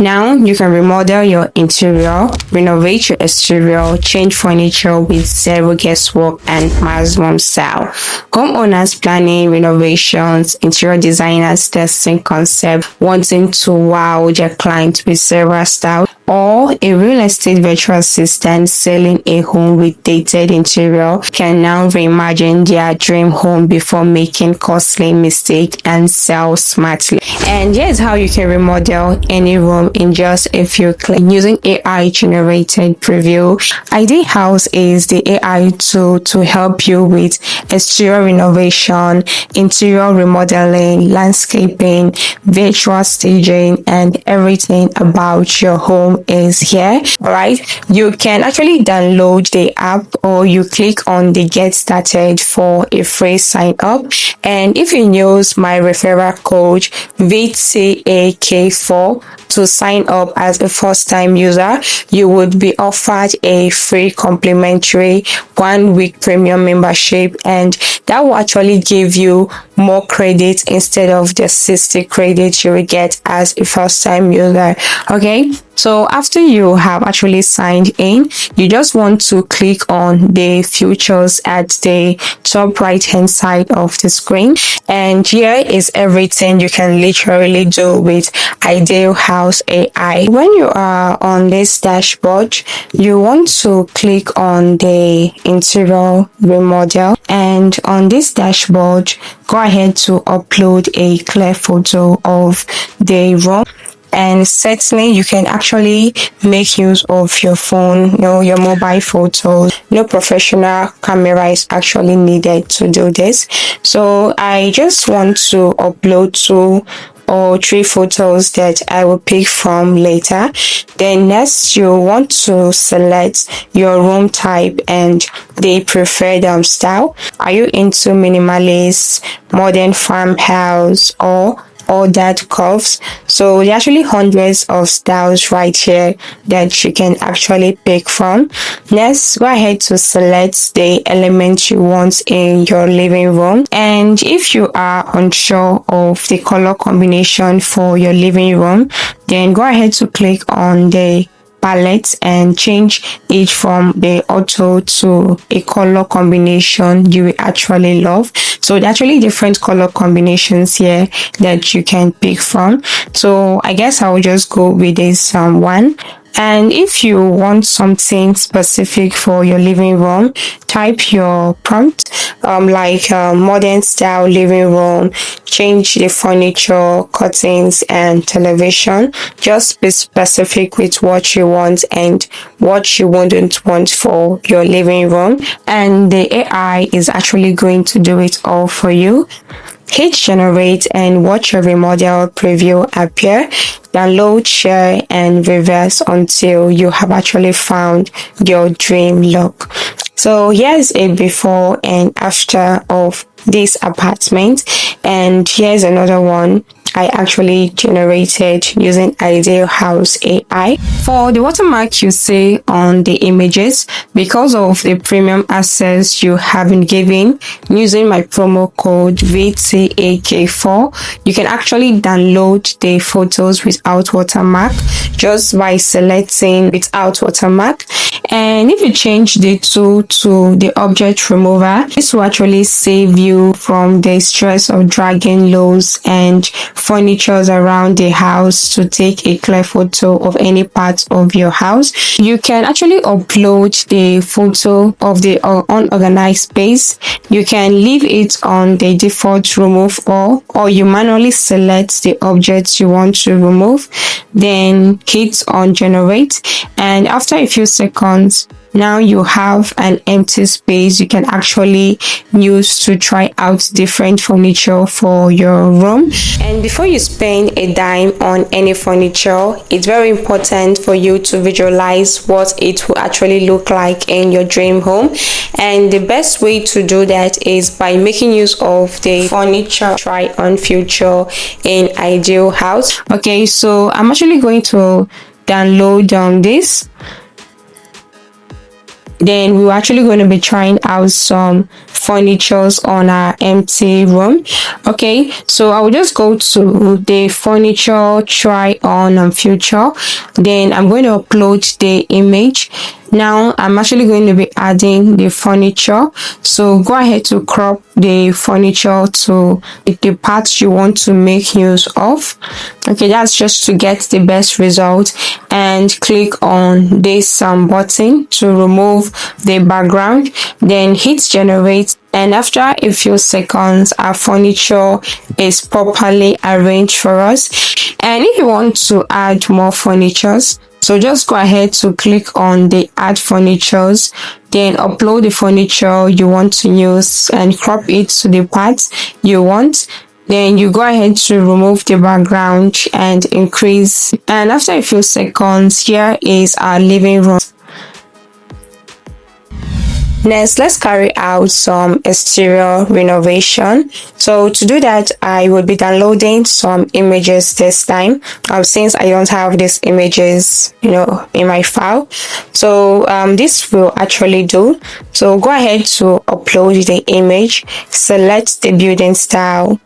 Now you can remodel your interior, renovate your exterior, change furniture with zero guesswork and maximum style. Homeowners planning renovations, interior designers testing concept, wanting to wow their clients with several styles, or a real estate virtual assistant selling a home with dated interior can now reimagine their dream home before making costly mistakes and sell smartly. And here's how you can remodel any room in just a few clicks using AI generated preview. IdealHouse is the AI tool to help you with exterior renovation, interior remodeling, landscaping, virtual staging, and everything about your home is here. All right, you can actually download the app or you click on the get started for a free sign up. And if you use my referral code VTAK4 to sign up as a first-time user, you would be offered a free complimentary 1-week premium membership, and that will actually give you more credit instead of the 60 credits you will get as a first-time user. Okay, so after you have actually signed in, you just want to click on the features at the top right hand side of the screen, and here is everything you can literally do with IdealHouse AI. When you are on this dashboard, you want to click on the interior remodel, and on this dashboard, go ahead to upload a clear photo of the room. And certainly you can actually make use of your phone, your mobile photos. No professional camera is actually needed to do this. So I just want to upload 2 or 3 photos that I will pick from later. Then next, you want to select your room type and the preferred style. Are you into minimalist, modern farmhouse, or all that curves? So there are actually hundreds of styles right here that you can actually pick from. Next, go ahead to select the element you want in your living room, and if you are unsure of the color combination for your living room, then go ahead to click on the palette and change it from the auto to a color combination you will actually love. So there are actually different color combinations here that you can pick from. So I guess I will just go with this one. And if you want something specific for your living room, type your prompt like modern style living room, change the furniture, curtains, and television. Just be specific with what you want and what you wouldn't want for your living room, and the AI is actually going to do it all for you. Hit generate and watch your remodel preview appear. Download, share, and reverse until you have actually found your dream look. So here's a before and after of this apartment, and here's another one I actually generated using IdealHouse AI. For the watermark you see on the images, because of the premium access you have been given using my promo code VTAK4, you can actually download the photos without watermark just by selecting without watermark. And if you change the tool to the object remover, this will actually save you from the stress of dragging loads and furnitures around the house to take a clear photo of any part of your house. You can actually upload the photo of the unorganized space. You can leave it on the default remove all, or you manually select the objects you want to remove, then hit on generate, and after a few seconds, now you have an empty space you can actually use to try out different furniture for your room. And before you spend a dime on any furniture, it's very important for you to visualize what it will actually look like in your dream home. And the best way to do that is by making use of the furniture try on feature in IdealHouse. Okay, so I'm actually going to download this. then we're actually going to be trying out some furnitures on our empty room. Okay, so I will just go to the furniture try on future, then I'm going to upload the image. Now I'm actually going to be adding the furniture, so go ahead to crop the furniture to the parts you want to make use of. Okay, that's just to get the best result, and click on this button to remove the background, then hit generate, and after a few seconds our furniture is properly arranged for us. And if you want to add more furnitures, so just go ahead to click on the add furnitures, then upload the furniture you want to use and crop it to the parts you want. Then you go ahead to remove the background and increase, and after a few seconds, here is our living room. Next, let's carry out some exterior renovation. So to do that, I will be downloading some images this time, since I don't have these images, in my file. So this will actually do. So go ahead to upload the image, select the building style,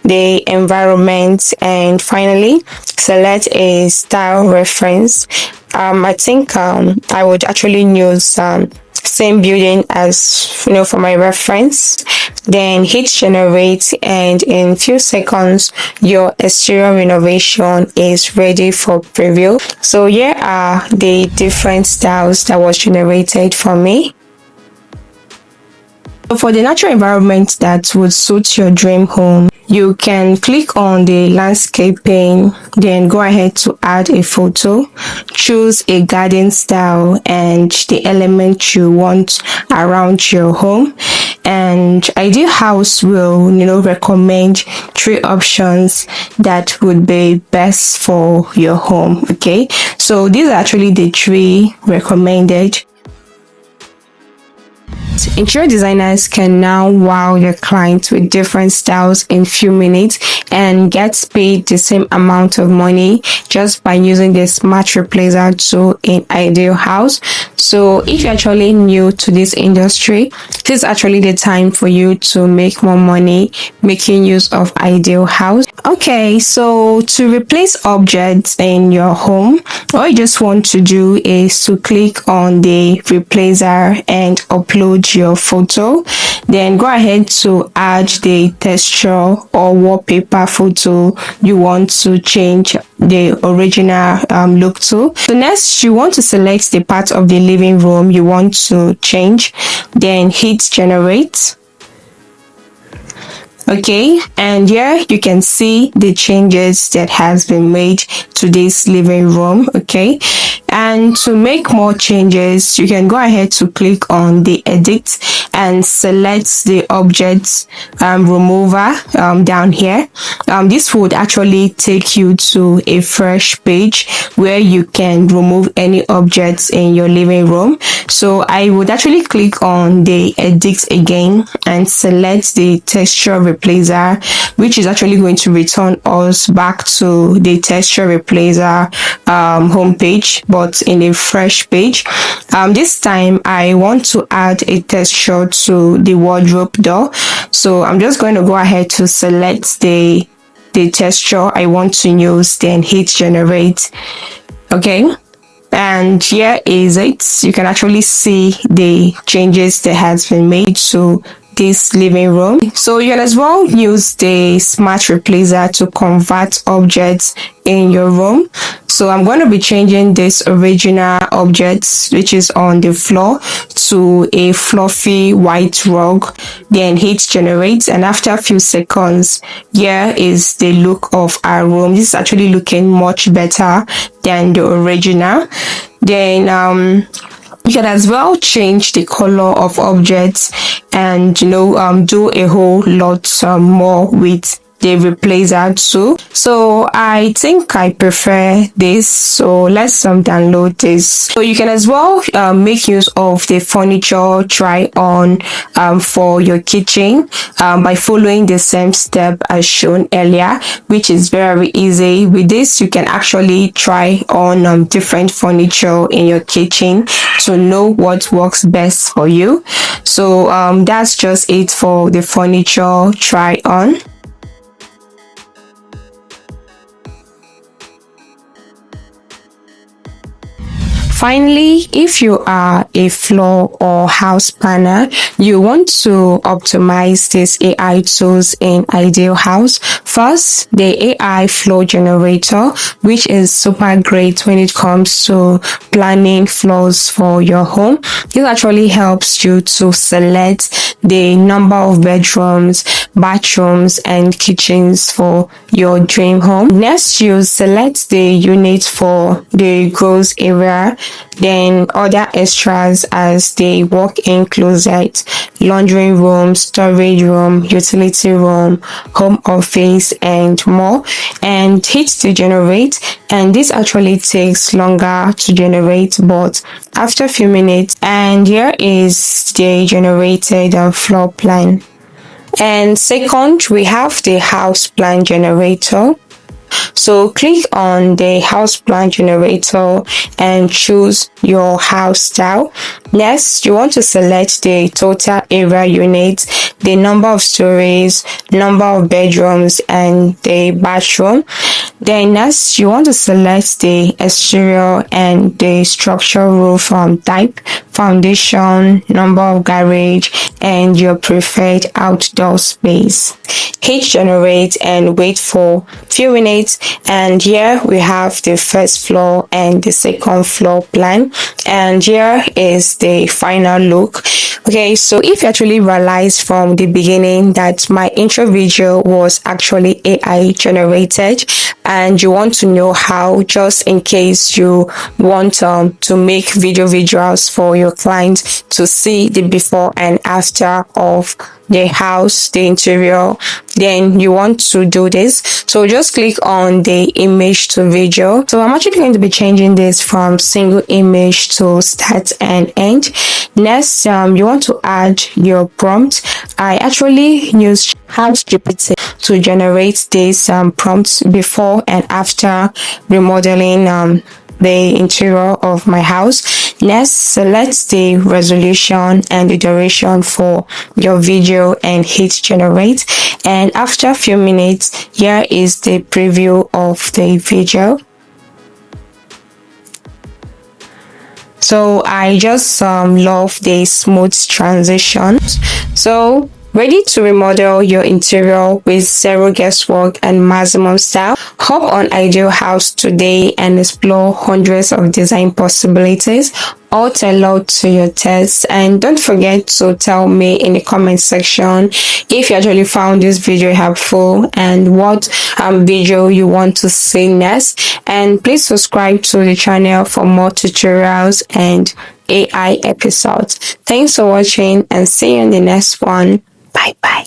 the environment, and finally select a style reference. I think I would actually use same building as for my reference, then hit generate, and in few seconds your exterior renovation is ready for preview. So here are the different styles that was generated for me. So for the natural environment that would suit your dream home, you can click on the landscaping, then go ahead to add a photo, choose a garden style and the element you want around your home. And IdealHouse will recommend 3 options that would be best for your home. Okay, so these are actually the 3 recommended. Interior designers can now wow their clients with different styles in few minutes and get paid the same amount of money just by using the smart replacer tool in IdealHouse. So if you're actually new to this industry, this is actually the time for you to make more money making use of IdealHouse. Okay, so to replace objects in your home, all you just want to do is to click on the replacer and upload your photo. Then go ahead to add the texture or wallpaper photo you want to change the original look to. So next, you want to select the part of the living room you want to change, then hit generate. Okay, and here you can see the changes that has been made to this living room. Okay, and to make more changes, you can go ahead to click on the edit and select the object remover down here. This would actually take you to a fresh page where you can remove any objects in your living room. So I would actually click on the edit again and select the texture replacer, which is actually going to return us back to the texture replacer homepage, but in a fresh page. This time I want to add a texture to the wardrobe door, so I'm just going to go ahead to select the texture I want to use, then hit generate. Okay, and here is it. You can actually see the changes that has been made to this living room. So you can as well use the smart replacer to convert objects in your room. So I'm going to be changing this original object, which is on the floor, to a fluffy white rug, then hit generate, and after a few seconds, here is the look of our room. This is actually looking much better than the original. Then you can as well change the color of objects and do a whole lot more with they replace that too. So I think I prefer this. So let's download this. So you can as well make use of the furniture try on for your kitchen by following the same step as shown earlier, which is very easy. With this, you can actually try on different furniture in your kitchen to know what works best for you. So that's just it for the furniture try on. Finally, if you are a floor or house planner, you want to optimize these AI tools in IdealHouse. First, the AI floor generator, which is super great when it comes to planning floors for your home. This actually helps you to select the number of bedrooms, bathrooms, and kitchens for your dream home. Next, you select the unit for the gross area, then other extras as the walk-in closet, laundry room, storage room, utility room, home office, and more, and hit to generate. And this actually takes longer to generate, but after a few minutes. And here is the generated floor plan. And second, we have the house plan generator. So click on the house plan generator and choose your house style. Next, you want to select the total area unit, the number of stories, number of bedrooms, and the bathroom. Then next, you want to select the exterior and the structural roof type, foundation, number of garage, and your preferred outdoor space. Hit generate and wait for few minutes. And here we have the first floor and the second floor plan. And here is the final look. Okay, so if you actually realized from the beginning that my intro video was actually AI generated, and you want to know how, just in case you want to make visuals for your clients to see the before and after of the house, the interior, then you want to do this. So just click on the image to video. So I'm actually going to be changing this from single image to start and end. Next, you want to add your prompt. I actually use ChatGPT to generate this prompts before and after remodeling the interior of my house. Next, select the resolution and the duration for your video and hit generate. And after a few minutes, here is the preview of the video. So I just love the smooth transitions. So ready to remodel your interior with zero guesswork and maximum style? Hop on IdealHouse today and explore hundreds of design possibilities, all tailored to your taste. And don't forget to tell me in the comment section if you actually found this video helpful and what video you want to see next. And please subscribe to the channel for more tutorials and AI episodes. Thanks for watching and see you in the next one. Bye bye.